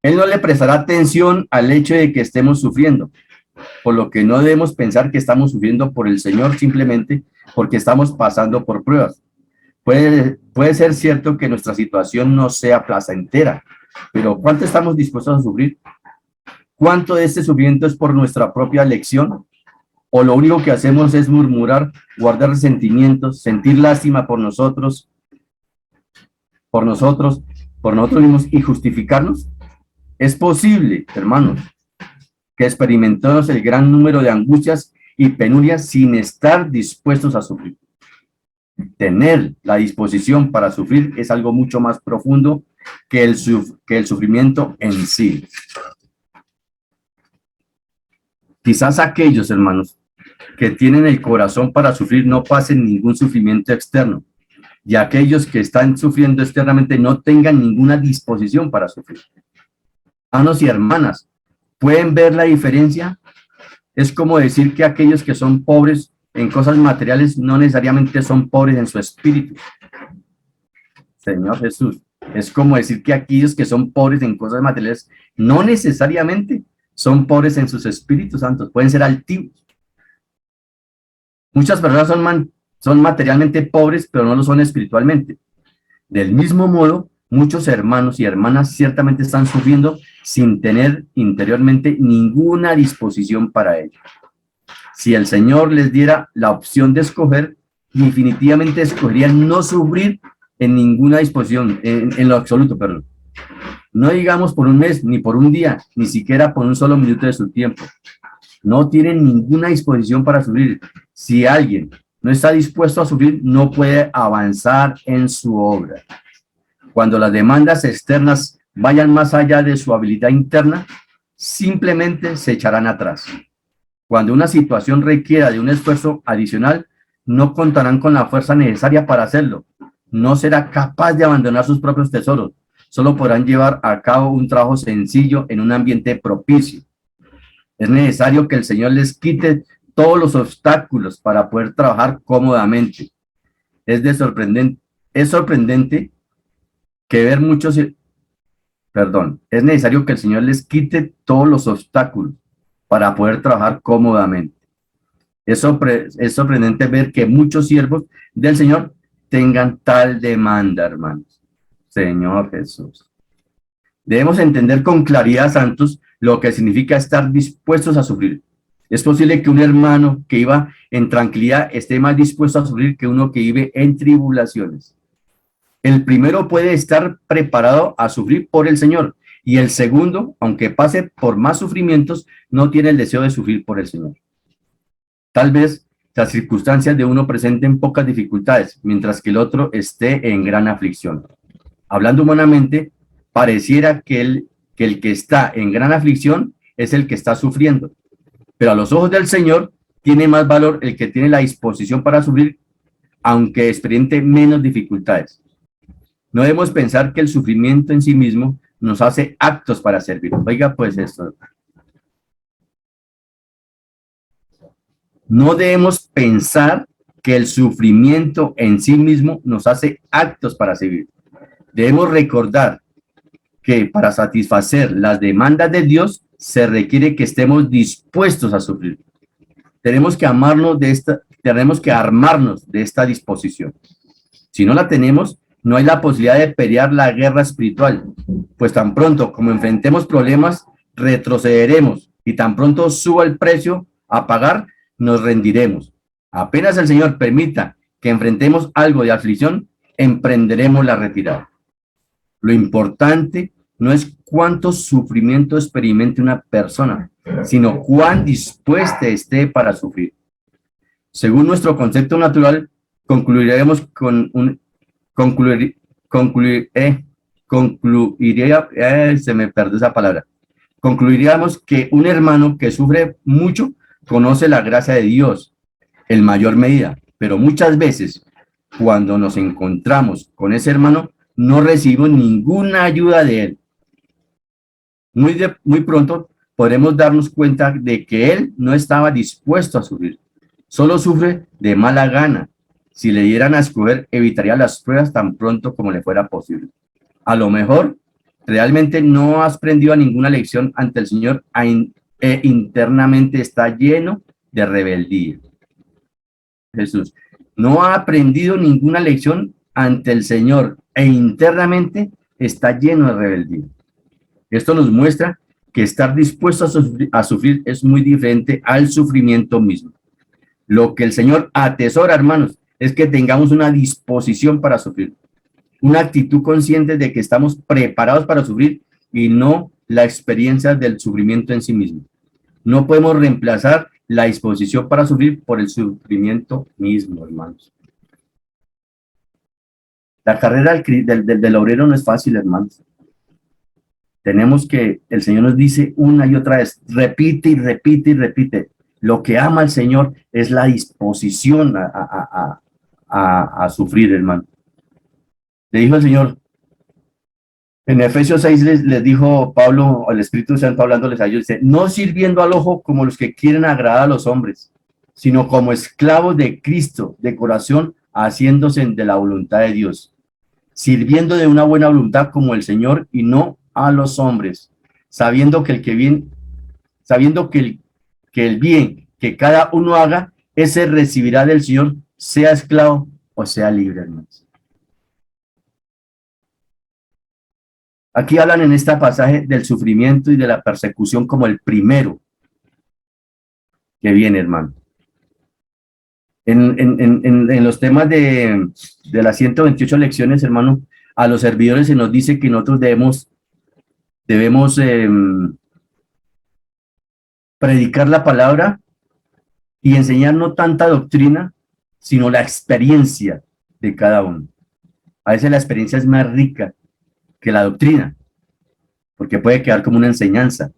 Él no le prestará atención al hecho de que estemos sufriendo, por lo que no debemos pensar que estamos sufriendo por el Señor simplemente porque estamos pasando por pruebas. Puede ser cierto que nuestra situación no sea placentera, pero ¿cuánto estamos dispuestos a sufrir? ¿Cuánto de este sufrimiento es por nuestra propia elección? ¿O lo único que hacemos es murmurar, guardar resentimientos, sentir lástima por nosotros mismos y justificarnos? Es posible, hermanos, que experimentemos el gran número de angustias y penurias sin estar dispuestos a sufrir. Tener la disposición para sufrir es algo mucho más profundo que el sufrimiento en sí. Quizás aquellos, hermanos, que tienen el corazón para sufrir no pasen ningún sufrimiento externo, y aquellos que están sufriendo externamente no tengan ninguna disposición para sufrir. Hermanos y hermanas, ¿pueden ver la diferencia? Es como decir que aquellos que son pobres en cosas materiales no necesariamente son pobres en su espíritu. Señor Jesús, es como decir que aquellos que son pobres en cosas materiales no necesariamente son pobres en sus espíritus santos, pueden ser altivos. Muchas personas son materialmente pobres, pero no lo son espiritualmente. Del mismo modo, muchos hermanos y hermanas ciertamente están sufriendo sin tener interiormente ninguna disposición para ello. Si el Señor les diera la opción de escoger, definitivamente escogerían no sufrir en ninguna disposición, en lo absoluto, perdón. No digamos por un mes, ni por un día, ni siquiera por un solo minuto de su tiempo. No tienen ninguna disposición para sufrir. Si alguien no está dispuesto a sufrir, no puede avanzar en su obra. Cuando las demandas externas vayan más allá de su habilidad interna, simplemente se echarán atrás. Cuando una situación requiera de un esfuerzo adicional, no contarán con la fuerza necesaria para hacerlo. No será capaz de abandonar sus propios tesoros. Solo podrán llevar a cabo un trabajo sencillo en un ambiente propicio. Es necesario que el Señor les quite todos los obstáculos para poder trabajar cómodamente. es sorprendente que ver muchos, es necesario que el Señor les quite todos los obstáculos para poder trabajar cómodamente. Es sorprendente ver que muchos siervos del Señor tengan tal demanda, hermanos. Señor Jesús. Debemos entender con claridad, santos, lo que significa estar dispuestos a sufrir. Es posible que un hermano que iba en tranquilidad esté más dispuesto a sufrir que uno que vive en tribulaciones. El primero puede estar preparado a sufrir por el Señor, y el segundo, aunque pase por más sufrimientos, no tiene el deseo de sufrir por el Señor. Tal vez las circunstancias de uno presenten pocas dificultades, mientras que el otro esté en gran aflicción. Hablando humanamente, pareciera que el que está en gran aflicción es el que está sufriendo, pero a los ojos del Señor tiene más valor el que tiene la disposición para sufrir, aunque experimente menos dificultades. No debemos pensar que el sufrimiento en sí mismo nos hace aptos para servir. Oiga, pues esto. No debemos pensar que el sufrimiento en sí mismo nos hace aptos para servir. Debemos recordar que para satisfacer las demandas de Dios se requiere que estemos dispuestos a sufrir. Tenemos que armarnos de esta disposición. Si no la tenemos, no hay la posibilidad de pelear la guerra espiritual, pues tan pronto como enfrentemos problemas, retrocederemos, y tan pronto suba el precio a pagar, nos rendiremos. Apenas el Señor permita que enfrentemos algo de aflicción, emprenderemos la retirada. Lo importante no es cuánto sufrimiento experimente una persona, sino cuán dispuesta esté para sufrir. Según nuestro concepto natural, concluiríamos concluiríamos que un hermano que sufre mucho conoce la gracia de Dios en mayor medida, pero muchas veces cuando nos encontramos con ese hermano no recibimos ninguna ayuda de él. Muy pronto podremos darnos cuenta de que él no estaba dispuesto a sufrir, solo sufre de mala gana. Si le dieran a escoger, evitaría las pruebas tan pronto como le fuera posible. A lo mejor, realmente no has aprendido ninguna lección ante el Señor e internamente está lleno de rebeldía. Jesús no ha aprendido ninguna lección ante el Señor e internamente está lleno de rebeldía. Esto nos muestra que estar dispuesto a sufrir es muy diferente al sufrimiento mismo. Lo que el Señor atesora, hermanos, es que tengamos una disposición para sufrir, una actitud consciente de que estamos preparados para sufrir y no la experiencia del sufrimiento en sí mismo. No podemos reemplazar la disposición para sufrir por el sufrimiento mismo, hermanos. La carrera del obrero no es fácil, hermanos. Tenemos que, el Señor nos dice una y otra vez, repite y repite y repite. Lo que ama el Señor es la disposición a sufrir, hermano. Le dijo el Señor, en Efesios 6 les dijo Pablo, el Espíritu Santo hablándoles a ellos, dice, no sirviendo al ojo como los que quieren agradar a los hombres, sino como esclavos de Cristo, de corazón, haciéndose de la voluntad de Dios, sirviendo de una buena voluntad como el Señor y no a los hombres, sabiendo que el bien que cada uno haga, ese recibirá del Señor, sea esclavo o sea libre, hermanos. Aquí hablan en este pasaje del sufrimiento y de la persecución como el primero que viene, hermano. En los temas de las 128 lecciones, hermano, a los servidores se nos dice que nosotros debemos predicar la palabra y enseñar no tanta doctrina, sino la experiencia de cada uno. A veces la experiencia es más rica que la doctrina, porque puede quedar como una enseñanza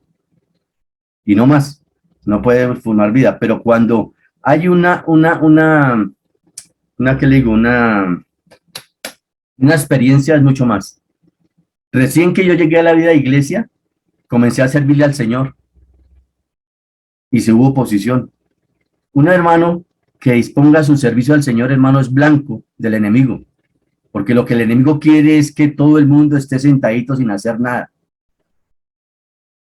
y no más, no puede formar vida. Pero cuando hay una experiencia, es mucho más. Recién que yo llegué a la vida de iglesia, comencé a servirle al Señor y se hubo oposición. Un hermano que disponga su servicio al Señor, hermano, es blanco del enemigo. Porque lo que el enemigo quiere es que todo el mundo esté sentadito sin hacer nada.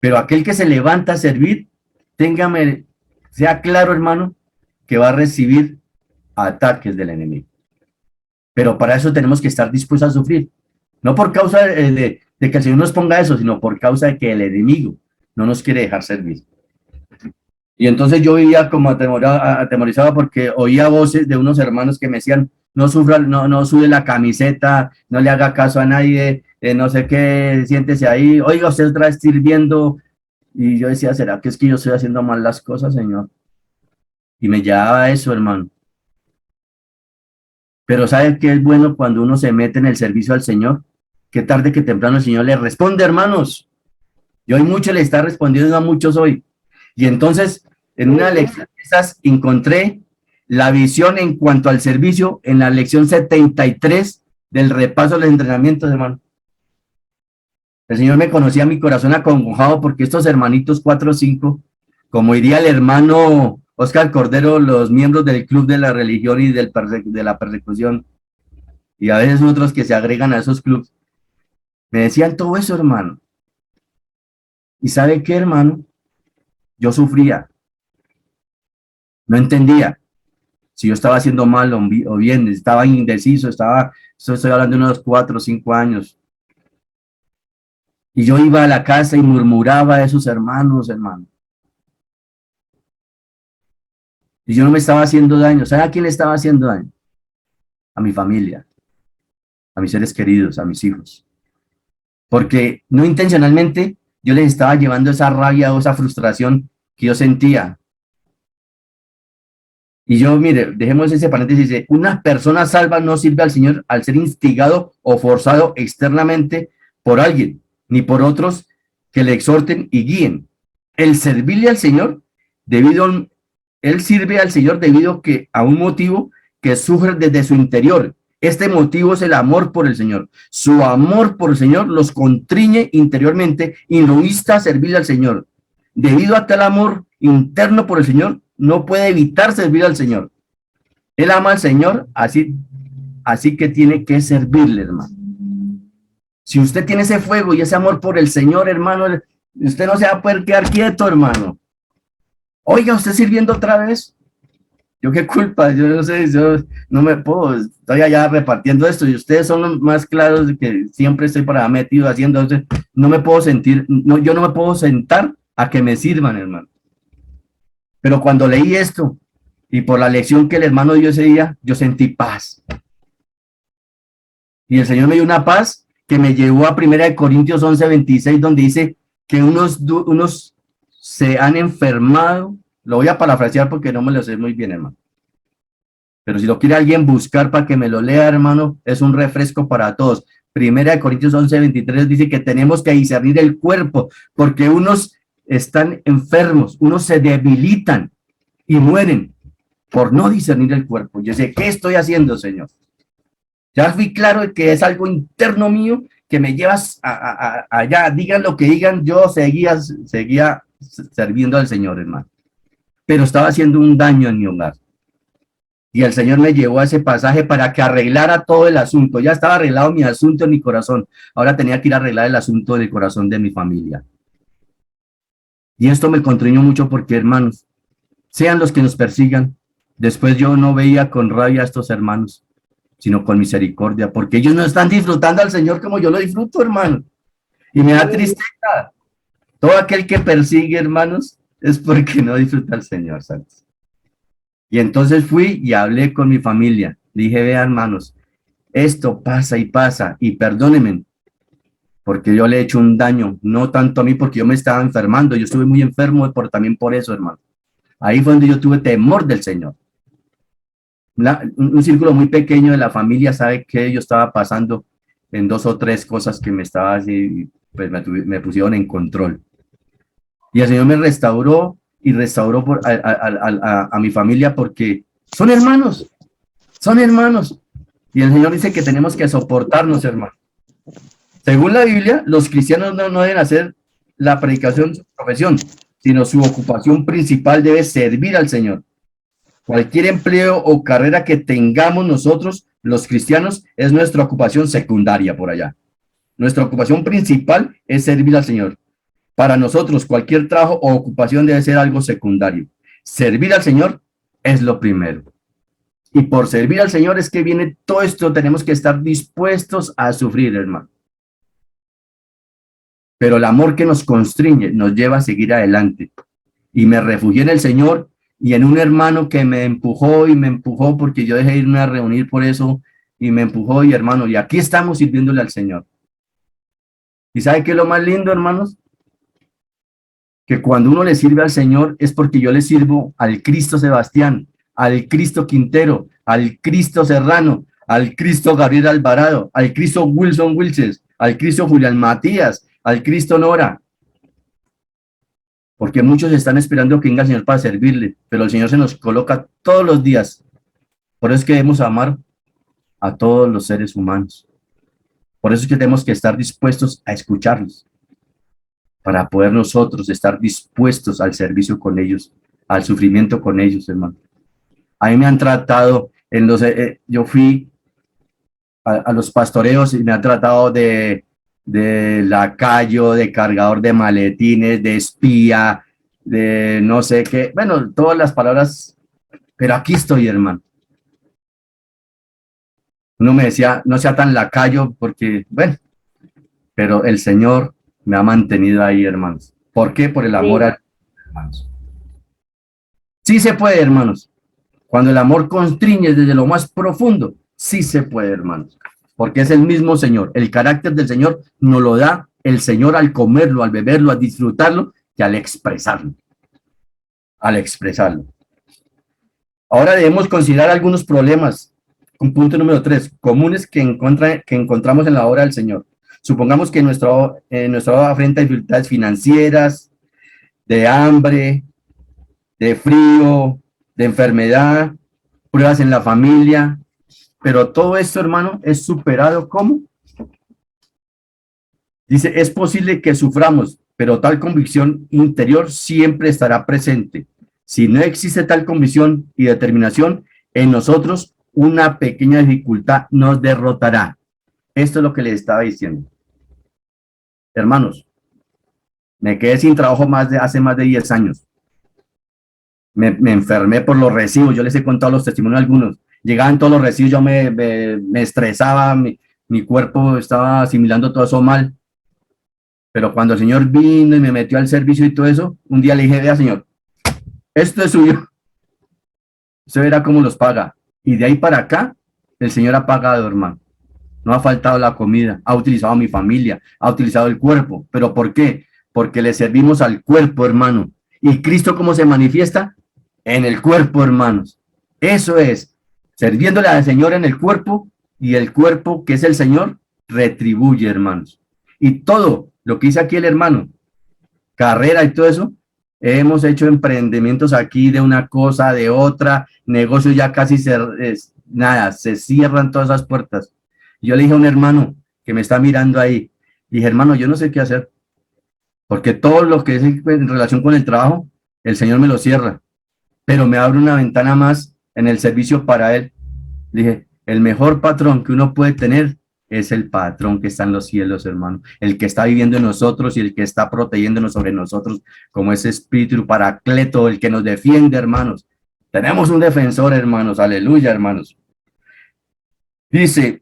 Pero aquel que se levanta a servir, sea claro, hermano, que va a recibir ataques del enemigo. Pero para eso tenemos que estar dispuestos a sufrir. No por causa de que el Señor nos ponga eso, sino por causa de que el enemigo no nos quiere dejar servir. Y entonces yo vivía como atemorizado porque oía voces de unos hermanos que me decían, no sufra, no sube la camiseta, no le haga caso a nadie, no sé qué, siéntese ahí, oiga, usted otra vez sirviendo. Y yo decía, ¿será que es que yo estoy haciendo mal las cosas, Señor? Y me llevaba eso, hermano. Pero ¿sabe qué es bueno cuando uno se mete en el servicio al Señor? Que tarde que temprano el Señor le responde, hermanos. Y hoy mucho le está respondiendo a muchos hoy. Y entonces, en una lección de esas, encontré la visión en cuanto al servicio en la lección 73 del repaso de los entrenamientos, hermano. El Señor me conocía mi corazón acongojado porque estos hermanitos 4 o 5, como diría el hermano Oscar Cordero, los miembros del club de la religión y de la persecución, y a veces otros que se agregan a esos clubes, me decían todo eso, hermano. ¿Y sabe qué, hermano? Yo sufría. No entendía si yo estaba haciendo mal o bien, estaba indeciso, estoy hablando de unos 4 o 5 años. Y yo iba a la casa y murmuraba a esos hermanos, hermano. Y yo no me estaba haciendo daño. ¿Sabe a quién le estaba haciendo daño? A mi familia, a mis seres queridos, a mis hijos. Porque no intencionalmente yo les estaba llevando esa rabia o esa frustración que yo sentía. Y yo, mire, dejemos ese paréntesis, dice, una persona salva no sirve al Señor al ser instigado o forzado externamente por alguien, ni por otros que le exhorten y guíen. El servirle al Señor, él sirve al Señor debido a un motivo que sufre desde su interior. Este motivo es el amor por el Señor. Su amor por el Señor los constriñe interiormente y lo insta a servirle al Señor. Debido a tal amor interno por el Señor, no puede evitar servir al Señor. Él ama al Señor, así que tiene que servirle, hermano. Si usted tiene ese fuego y ese amor por el Señor, hermano, usted no se va a poder quedar quieto, hermano. Oiga, ¿usted sirviendo otra vez? Yo qué culpa, yo no sé, yo no me puedo, estoy allá repartiendo esto y ustedes son los más claros de que siempre estoy por allá metido haciendo, entonces no me puedo sentir, yo no me puedo sentar a que me sirvan, hermano. Pero cuando leí esto, y por la lección que el hermano dio ese día, yo sentí paz. Y el Señor me dio una paz que me llevó a 1 Corintios 11:26, donde dice que unos se han enfermado. Lo voy a parafrasear porque no me lo sé muy bien, hermano. Pero si lo quiere alguien buscar para que me lo lea, hermano, es un refresco para todos. 1 Corintios 11:23 dice que tenemos que discernir el cuerpo, porque unos están enfermos, unos se debilitan y mueren por no discernir el cuerpo. Yo sé, ¿qué estoy haciendo, Señor? Ya fui claro de que es algo interno mío que me llevas allá, digan lo que digan, yo seguía sirviendo al Señor, hermano. Pero estaba haciendo un daño en mi hogar. Y el Señor me llevó a ese pasaje para que arreglara todo el asunto. Ya estaba arreglado mi asunto en mi corazón. Ahora tenía que ir a arreglar el asunto del corazón de mi familia. Y esto me constriñó mucho porque, hermanos, sean los que nos persigan. Después yo no veía con rabia a estos hermanos, sino con misericordia, porque ellos no están disfrutando al Señor como yo lo disfruto, hermano. Y me da tristeza. Todo aquel que persigue, hermanos, es porque no disfruta al Señor, ¿sabes? Y entonces fui y hablé con mi familia. Dije, vean, hermanos, esto pasa y perdónenme, porque yo le he hecho un daño, no tanto a mí porque yo me estaba enfermando, yo estuve muy enfermo también por eso, hermano. Ahí fue donde yo tuve temor del Señor. Un círculo muy pequeño de la familia sabe que yo estaba pasando en 2 o 3 cosas que me estaba así, pues me pusieron en control. Y el Señor me restauró y restauró a mi familia porque son hermanos. Y el Señor dice que tenemos que soportarnos, hermano. Según la Biblia, los cristianos no deben hacer la predicación su profesión, sino su ocupación principal debe servir al Señor. Cualquier empleo o carrera que tengamos nosotros, los cristianos, es nuestra ocupación secundaria por allá. Nuestra ocupación principal es servir al Señor. Para nosotros, cualquier trabajo o ocupación debe ser algo secundario. Servir al Señor es lo primero. Y por servir al Señor es que viene todo esto, tenemos que estar dispuestos a sufrir, hermano. Pero el amor que nos constriñe nos lleva a seguir adelante. Y me refugié en el Señor y en un hermano que me empujó porque yo dejé irme a reunir por eso y me empujó y hermano, y aquí estamos sirviéndole al Señor. ¿Y sabe qué es lo más lindo, hermanos? Que cuando uno le sirve al Señor es porque yo le sirvo al Cristo Sebastián, al Cristo Quintero, al Cristo Serrano, al Cristo Gabriel Alvarado, al Cristo Wilson Wilches, al Cristo Julián Matías, al Cristo Nora. Porque muchos están esperando que venga el Señor para servirle, pero el Señor se nos coloca todos los días. Por eso es que debemos amar a todos los seres humanos. Por eso es que tenemos que estar dispuestos a escucharlos, para poder nosotros estar dispuestos al servicio con ellos, al sufrimiento con ellos, hermano. A mí me han tratado, yo fui a los pastoreos y me han tratado de lacayo, de cargador de maletines, de espía, de no sé qué, bueno, todas las palabras, pero aquí estoy, hermano. Uno me decía, no sea tan lacayo, porque, bueno, pero el Señor me ha mantenido ahí, hermanos. ¿Por qué? Por el amor a hermanos. Sí se puede, hermanos. Cuando el amor constriñe desde lo más profundo, sí se puede, hermanos. Porque es el mismo Señor. El carácter del Señor nos lo da el Señor al comerlo, al beberlo, al disfrutarlo y al expresarlo. Al expresarlo. Ahora debemos considerar algunos problemas. Un punto número 3, comunes que encontramos en la obra del Señor. Supongamos que nuestra obra enfrenta dificultades financieras, de hambre, de frío, de enfermedad, pruebas en la familia, pero todo esto, hermano, es superado, ¿cómo? Dice, es posible que suframos, pero tal convicción interior siempre estará presente. Si no existe tal convicción y determinación en nosotros, una pequeña dificultad nos derrotará. Esto es lo que les estaba diciendo. Hermanos, me quedé sin trabajo hace más de 10 años. Me enfermé por los recibos. Yo les he contado los testimonios de algunos. Llegaban todos los recibos, yo me estresaba, mi cuerpo estaba asimilando todo eso mal. Pero cuando el Señor vino y me metió al servicio y todo eso, un día le dije, vea, Señor, esto es suyo. Usted verá cómo los paga. Y de ahí para acá, el Señor ha pagado, hermano. No ha faltado la comida, ha utilizado a mi familia, ha utilizado el cuerpo. ¿Pero por qué? Porque le servimos al cuerpo, hermano. ¿Y Cristo cómo se manifiesta? En el cuerpo, hermanos. Eso es, sirviéndole al Señor en el cuerpo, y el cuerpo, que es el Señor, retribuye, hermanos. Y todo lo que dice aquí el hermano, carrera y todo eso, hemos hecho emprendimientos aquí de una cosa, de otra, negocios ya casi se cierran todas esas puertas. Yo le dije a un hermano que me está mirando ahí, dije, hermano, yo no sé qué hacer, porque todo lo que es en relación con el trabajo, el Señor me lo cierra, pero me abre una ventana más en el servicio para Él. Dije, el mejor patrón que uno puede tener es el patrón que está en los cielos, hermano, el que está viviendo en nosotros y el que está protegiéndonos sobre nosotros como ese espíritu paracleto, el que nos defiende, hermanos. Tenemos un defensor, hermanos, aleluya, hermanos. Dice,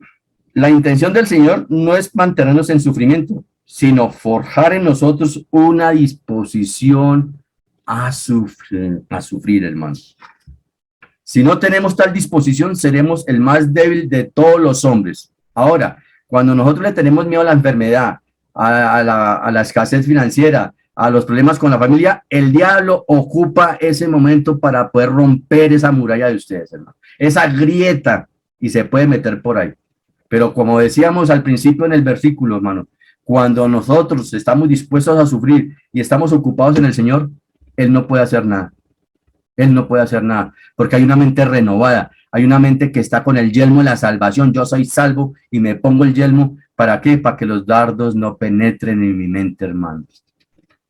la intención del Señor no es mantenernos en sufrimiento, sino forjar en nosotros una disposición a sufrir, hermanos. Si no tenemos tal disposición, seremos el más débil de todos los hombres. Ahora, cuando nosotros le tenemos miedo a la enfermedad, a la escasez financiera, a los problemas con la familia, el diablo ocupa ese momento para poder romper esa muralla de ustedes, hermano. Esa grieta, y se puede meter por ahí. Pero como decíamos al principio en el versículo, hermano, cuando nosotros estamos dispuestos a sufrir y estamos ocupados en el Señor, Él no puede hacer nada. Él no puede hacer nada, porque hay una mente renovada, hay una mente que está con el yelmo de la salvación. Yo soy salvo y me pongo el yelmo, ¿para qué? Para que los dardos no penetren en mi mente, hermanos.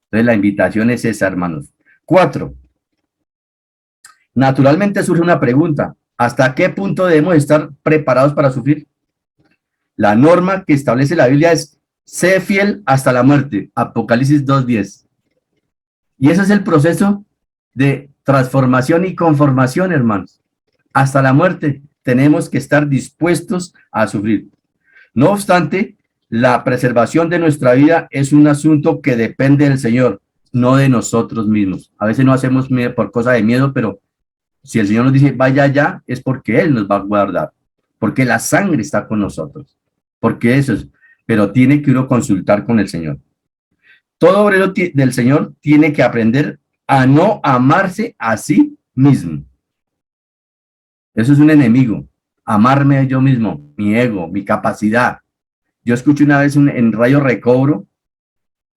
Entonces la invitación es esa, hermanos. 4. Naturalmente surge una pregunta: ¿hasta qué punto debemos estar preparados para sufrir? La norma que establece la Biblia es: sé fiel hasta la muerte, Apocalipsis 2:10. Y ese es el proceso de transformación y conformación, hermanos. Hasta la muerte tenemos que estar dispuestos a sufrir. No obstante, la preservación de nuestra vida es un asunto que depende del Señor, no de nosotros mismos. A veces no hacemos por cosa de miedo, pero si el Señor nos dice vaya allá, es porque Él nos va a guardar, porque la sangre está con nosotros, porque eso es, pero tiene que uno consultar con el Señor. Todo obrero del Señor tiene que aprender a no amarse a sí mismo. Eso es un enemigo, amarme yo mismo, mi ego, mi capacidad. Yo escuché una vez en Radio Recobro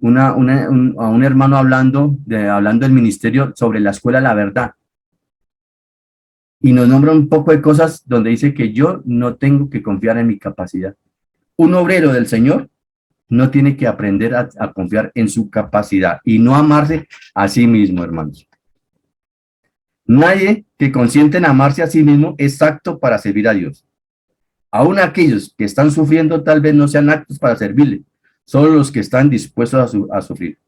a un hermano hablando del ministerio sobre la escuela de la verdad. Y nos nombra un poco de cosas donde dice que yo no tengo que confiar en mi capacidad. Un obrero del Señor no tiene que aprender a confiar en su capacidad y no amarse a sí mismo, hermanos. Nadie que consiente en amarse a sí mismo es apto para servir a Dios. Aún aquellos que están sufriendo tal vez no sean aptos para servirle, solo los que están dispuestos a sufrir.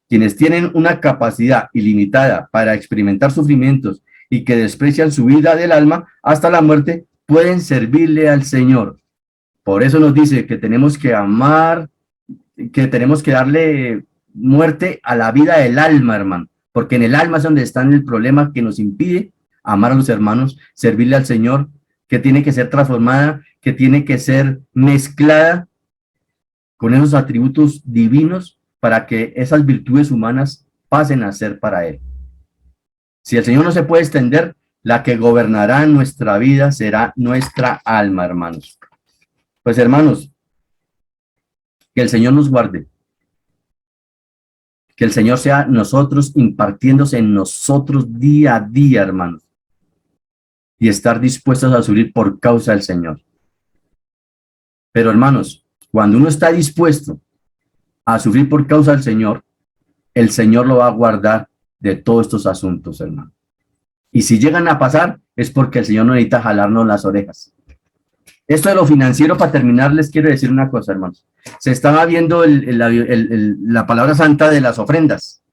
Quienes tienen una capacidad ilimitada para experimentar sufrimientos y que desprecian su vida del alma hasta la muerte, pueden servirle al Señor. Por eso nos dice que tenemos que amar, que tenemos que darle muerte a la vida del alma, hermano, porque en el alma es donde está el problema que nos impide amar a los hermanos, servirle al Señor, que tiene que ser transformada, que tiene que ser mezclada con esos atributos divinos para que esas virtudes humanas pasen a ser para Él. Si el Señor no se puede extender, la que gobernará nuestra vida será nuestra alma, hermanos. Pues, hermanos, que el Señor nos guarde. Que el Señor sea nosotros impartiéndose en nosotros día a día, hermanos. Y estar dispuestos a sufrir por causa del Señor. Pero, hermanos, cuando uno está dispuesto a sufrir por causa del Señor, el Señor lo va a guardar de todos estos asuntos, hermano. Y si llegan a pasar, es porque el Señor no necesita jalarnos las orejas. Esto de lo financiero, para terminar, les quiero decir una cosa, hermanos. Se estaba viendo la palabra santa de las ofrendas.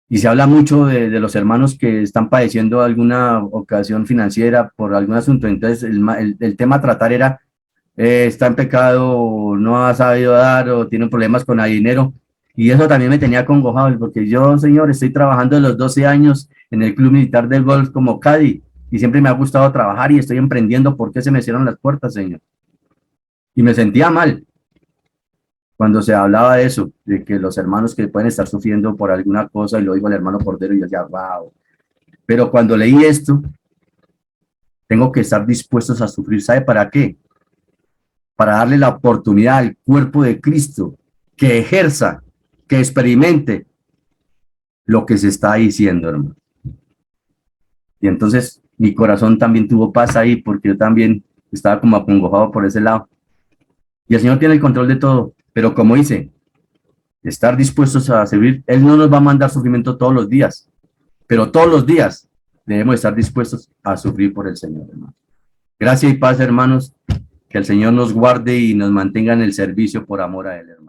Y se habla mucho de los hermanos que están padeciendo alguna ocasión financiera por algún asunto. Entonces, el tema a tratar era, está en pecado, no ha sabido dar o tiene problemas con el dinero. Y eso también me tenía acongojado, porque yo, Señor, estoy trabajando desde los 12 años en el Club Militar del Golf como Caddy, y siempre me ha gustado trabajar y estoy emprendiendo. ¿Por qué se me cierran las puertas, Señor? Y me sentía mal cuando se hablaba de eso, de que los hermanos que pueden estar sufriendo por alguna cosa, y lo dijo el hermano Cordero, y yo decía, wow. Pero cuando leí esto, tengo que estar dispuestos a sufrir. ¿Sabe para qué? Para darle la oportunidad al cuerpo de Cristo que ejerza, que experimente lo que se está diciendo, hermano. Y entonces mi corazón también tuvo paz ahí, porque yo también estaba como acongojado por ese lado. Y el Señor tiene el control de todo, pero como dice, estar dispuestos a servir, Él no nos va a mandar sufrimiento todos los días, pero todos los días debemos estar dispuestos a sufrir por el Señor, hermano. Gracias y paz, hermanos, que el Señor nos guarde y nos mantenga en el servicio por amor a Él, hermano.